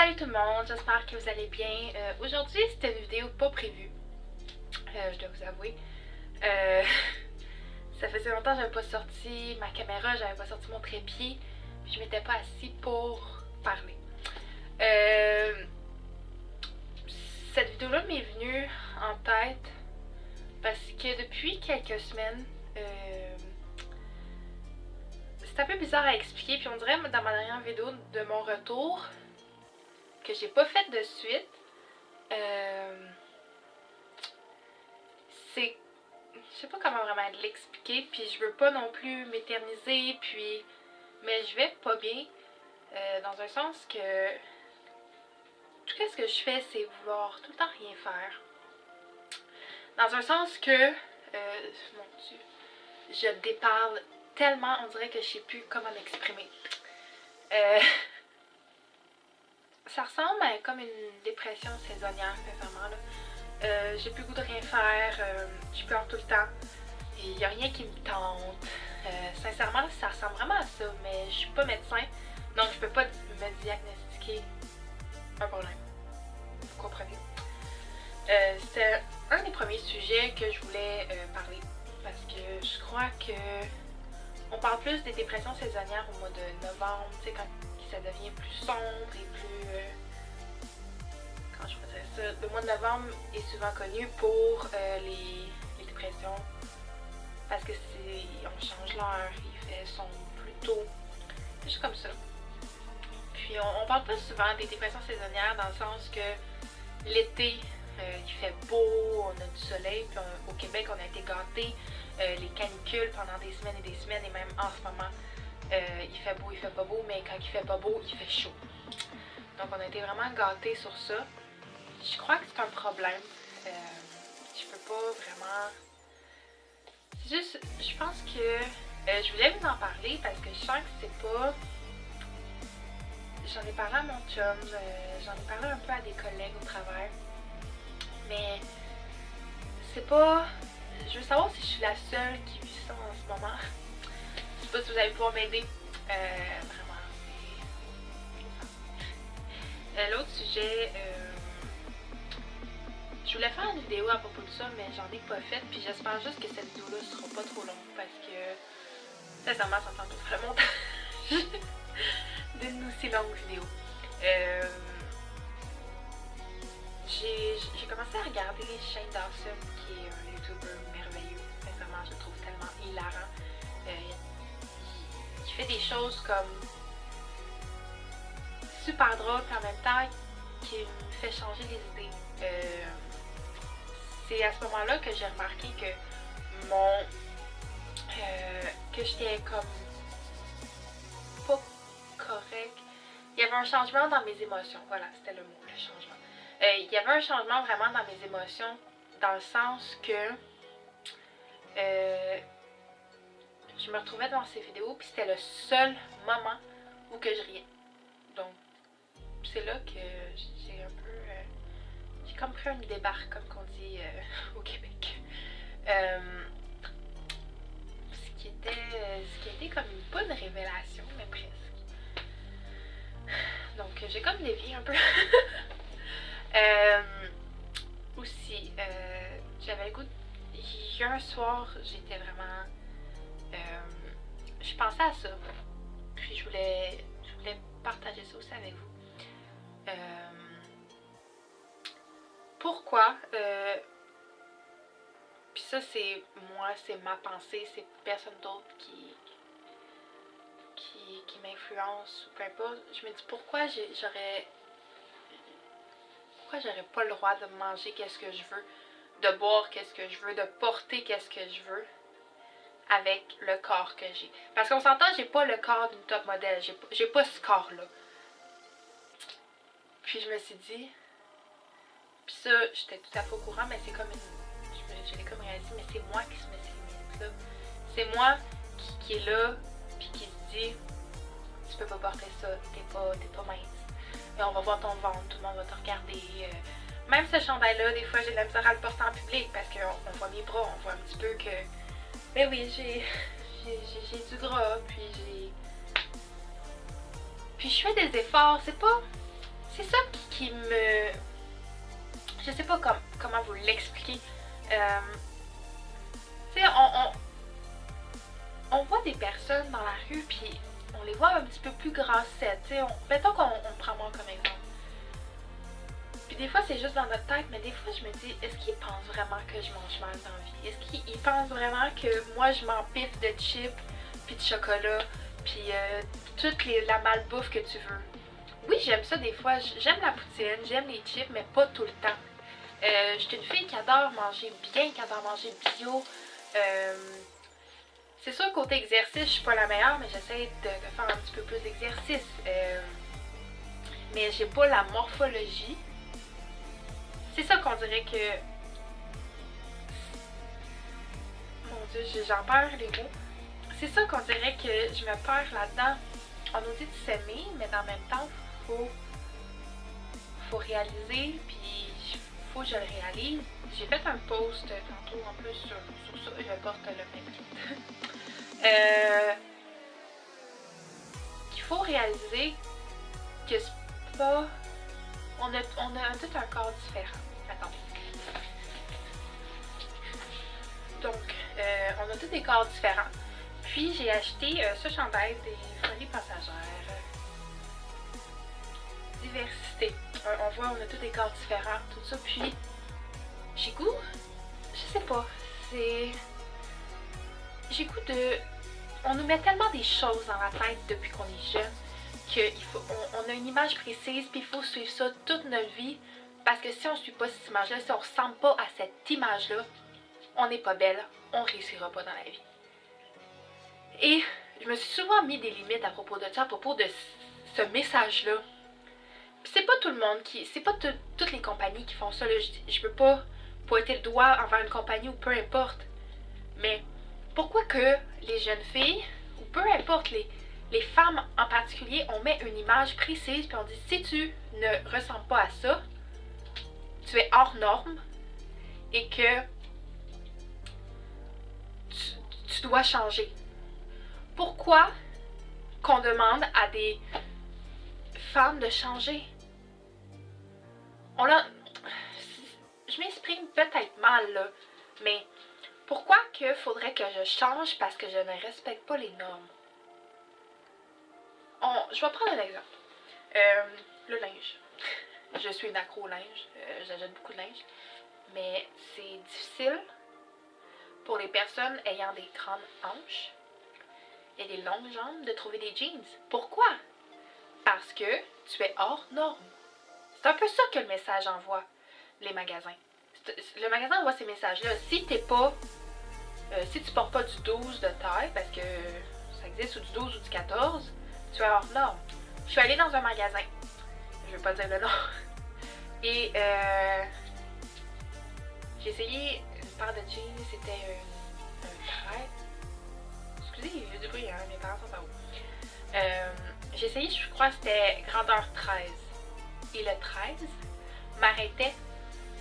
Salut tout le monde, j'espère que vous allez bien. Aujourd'hui, c'était une vidéo pas prévue, je dois vous avouer. Ça faisait longtemps que j'avais pas sorti ma caméra, j'avais pas sorti mon trépied, puis je m'étais pas assis pour parler. Cette vidéo-là m'est venue en tête parce que depuis quelques semaines, c'est un peu bizarre à expliquer, puis on dirait dans ma dernière vidéo de mon retour que j'ai pas fait de suite. C'est... Je sais pas comment vraiment l'expliquer, puis je veux pas non plus m'éterniser, puis... Mais je vais pas bien, dans un sens que... Tout ce que je fais, c'est vouloir tout le temps rien faire. Dans un sens que... mon Dieu... Je déparle tellement, on dirait que je sais plus comment m'exprimer. Ça ressemble à comme une dépression saisonnière, sincèrement, là. J'ai plus le goût de rien faire, je pleure tout le temps, et il n'y a rien qui me tente. Sincèrement, ça ressemble vraiment à ça, mais je suis pas médecin, donc je peux pas me diagnostiquer un problème. Vous comprenez? C'était un des premiers sujets que je voulais parler, parce que je crois que on parle plus des dépressions saisonnières au mois de novembre, tu sais, quand ça devient plus sombre et plus... Quand je faisais ça, le mois de novembre est souvent connu pour les dépressions, parce que on change l'heure, il fait sombre plus tôt, c'est juste comme ça. Puis on parle pas souvent des dépressions saisonnières dans le sens que l'été, il fait beau, on a du soleil, puis au Québec on a été gâtés, les canicules pendant des semaines et des semaines, et même en ce moment, il fait beau, il fait pas beau, mais quand il fait pas beau, il fait chaud. Donc on a été vraiment gâtés sur ça. Je crois que c'est un problème. Je peux pas vraiment... C'est juste, je pense que je voulais vous en parler parce que je sens que c'est pas... J'en ai parlé à mon chum, j'en ai parlé un peu à des collègues au travail, mais c'est pas... Je veux savoir si je suis la seule qui vit ça en ce moment. Je sais pas si vous allez pouvoir m'aider. Vraiment, c'est... L'autre sujet... Je voulais faire une vidéo à propos de ça, mais j'en ai pas fait, puis j'espère juste que cette vidéo-là sera pas trop longue, parce que sincèrement, ça me tente tout le montage d'une aussi longue vidéo. J'ai commencé à regarder Shane Dawson, qui est un YouTuber merveilleux. Sincèrement, je le trouve tellement hilarant. Il fait des choses comme super drôles, puis en même temps, qui me fait changer les idées. C'est à ce moment-là que j'ai remarqué que que j'étais comme pas correct. Il y avait un changement dans mes émotions. Voilà, c'était le mot, le changement. Il y avait un changement vraiment dans mes émotions, dans le sens que je me retrouvais devant ces vidéos, puis c'était le seul moment où que je riais. Donc, c'est là que j'ai un peu... j'ai comme pris une débarque, comme qu'on dit au Québec. Ce qui a été comme pas une révélation, mais presque. Donc j'ai comme dévié un peu. Aussi, j'avais le goût il y a un soir, j'étais vraiment... je pensais à ça. Puis je voulais partager ça aussi avec vous. Pourquoi? Puis ça, c'est moi, c'est ma pensée, c'est personne d'autre qui m'influence, ou peu importe. Je me dis pourquoi j'aurais pas le droit de manger qu'est-ce que je veux, de boire qu'est-ce que je veux, de porter qu'est-ce que je veux avec le corps que j'ai. Parce qu'on s'entend, j'ai pas le corps d'une top modèle, j'ai pas ce corps-là. Puis je me suis dit... Puis ça, j'étais tout à fait au courant, mais c'est comme une... Je l'ai comme réalisé, mais c'est moi qui se met ces limites-là. C'est moi qui est là, puis qui se dit, tu peux pas porter ça, t'es pas mince. Et on va voir ton ventre, tout le monde va te regarder. Même ce chandail-là, des fois, j'ai de la misère à le porter en public, parce qu'on voit mes bras, on voit un petit peu que... Mais oui, j'ai du gras, puis je fais des efforts, c'est c'est ça qui me... Je sais pas comment vous l'expliquer. Tu sais, on voit des personnes dans la rue, puis on les voit un petit peu plus grassettes. Tu sais, mettons qu'on prend moi comme exemple. Puis des fois, c'est juste dans notre tête, mais des fois, je me dis, est-ce qu'ils pensent vraiment que je mange mal dans la vie? Est-ce qu'ils pensent vraiment que moi, je m'empiffe de chips, puis de chocolat, puis toute la malbouffe que tu veux? Oui, j'aime ça des fois. J'aime la poutine, j'aime les chips, mais pas tout le temps. Je suis une fille qui adore manger bien, qui adore manger bio. C'est sûr, côté exercice, je suis pas la meilleure, mais j'essaie de faire un petit peu plus d'exercice. Mais j'ai pas la morphologie. C'est ça qu'on dirait que... Mon Dieu, j'en perds les mots. C'est ça qu'on dirait que je me perds là-dedans. On nous dit de s'aimer, mais en même temps, faut réaliser, puis faut que je le réalise. J'ai fait un post tantôt en plus sur ça, je porte le même titre. Qu'il faut réaliser que c'est pas... On a tout un corps différent. Attendez. Donc, on a tous des corps différents. Puis, j'ai acheté ce chandail des Folies Passagères. Diversité. On voit, on a tous des corps différents, tout ça. Puis, j'ai goût... Je sais pas. J'ai goût de... On nous met tellement des choses dans la tête depuis qu'on est jeune qu'on a une image précise, puis il faut suivre ça toute notre vie. Parce que si on ne suit pas cette image-là, si on ne ressemble pas à cette image-là, on n'est pas belle, on ne réussira pas dans la vie. Et je me suis souvent mis des limites à propos de ça, à propos de ce message-là. C'est pas tout le monde c'est pas toutes les compagnies qui font ça, là. Je peux pas pointer le doigt envers une compagnie ou peu importe. Mais pourquoi que les jeunes filles, ou peu importe les femmes en particulier, on met une image précise puis on dit si tu ne ressembles pas à ça, tu es hors norme et que tu dois changer. Pourquoi qu'on demande à des femmes de changer? Je m'exprime peut-être mal là, mais pourquoi que faudrait que je change parce que je ne respecte pas les normes? Je vais prendre un exemple. Le linge. Je suis une accro au linge. J'achète beaucoup de linge. Mais c'est difficile pour les personnes ayant des grandes hanches et des longues jambes de trouver des jeans. Pourquoi? Parce que tu es hors norme. C'est un peu ça que le message envoie, les magasins. Le magasin envoie ces messages-là. Si t'es pas... si tu portes pas du 12 de taille, parce que ça existe, ou du 12 ou du 14, tu es hors norme. Je suis allée dans un magasin. Je vais pas dire le nom. Et j'ai essayé une paire de jeans, c'était un 13. Excusez, il y a du bruit, hein, mes parents sont pas haut. J'ai essayé, je crois que c'était grandeur 13. Et le 13 m'arrêtait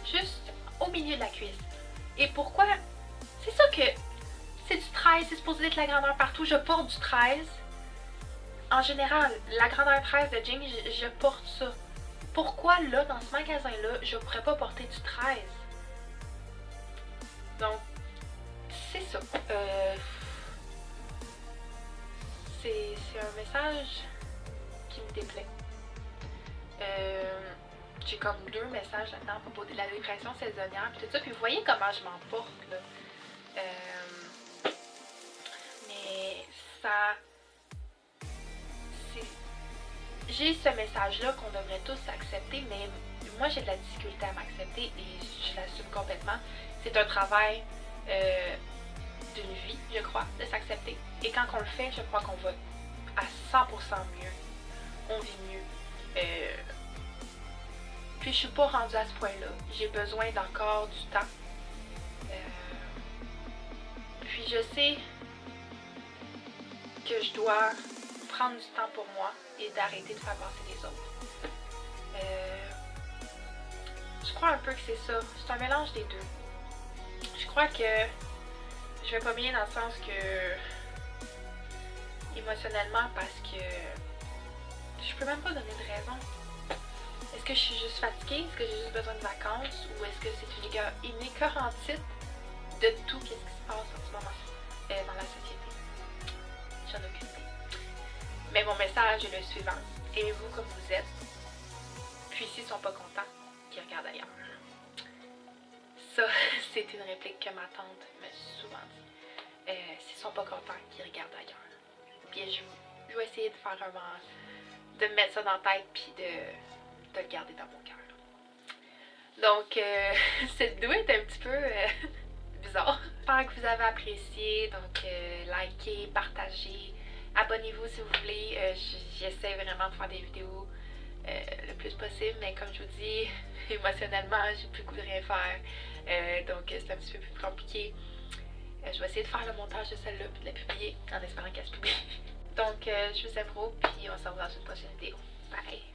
juste au milieu de la cuisse. Et pourquoi? C'est ça que c'est du 13, c'est supposé être la grandeur partout. Je porte du 13. En général, la grandeur 13 de jeans, je porte ça. Pourquoi là, dans ce magasin-là, je pourrais pas porter du 13? Donc, c'est ça. C'est un message qui me déplaît. J'ai comme 2 messages là-dedans à propos de la dépression saisonnière puis tout ça. Puis vous voyez comment je m'en porte là. Mais ça... J'ai ce message-là qu'on devrait tous accepter, mais moi j'ai de la difficulté à m'accepter et je l'assume complètement. C'est un travail d'une vie, je crois, de s'accepter. Et quand on le fait, je crois qu'on va à 100% mieux. On vit mieux. Puis je suis pas rendue à ce point-là. J'ai besoin d'encore du temps. Puis je sais que je dois prendre du temps pour moi et d'arrêter de faire passer les autres. Je crois un peu que c'est ça. C'est un mélange des deux. Je crois que je vais pas bien dans le sens que émotionnellement parce que je peux même pas donner de raison. Est-ce que je suis juste fatiguée? Est-ce que j'ai juste besoin de vacances? Ou est-ce que c'est une écœurantite de tout ce qui se passe en ce moment dans la société? J'en ai aucune idée. Mais mon message est le suivant. Aimez-vous comme vous êtes. Puis s'ils sont pas contents, qu'ils regardent ailleurs. Ça, c'est une réplique que ma tante m'a souvent dit. S'ils sont pas contents, qu'ils regardent ailleurs. Puis je vais essayer de faire de me mettre ça dans la tête puis de le garder dans mon cœur. Donc, cette vidéo est un petit peu bizarre. J'espère que vous avez apprécié. Donc, likez, partagez, abonnez-vous si vous voulez. J'essaie vraiment de faire des vidéos le plus possible, mais comme je vous dis, émotionnellement, j'ai plus le goût de rien faire. Donc, c'est un petit peu plus compliqué. Je vais essayer de faire le montage de celle-là et de la publier en espérant qu'elle se publie. Donc, je vous aime gros, puis on se revoit dans une prochaine vidéo. Bye!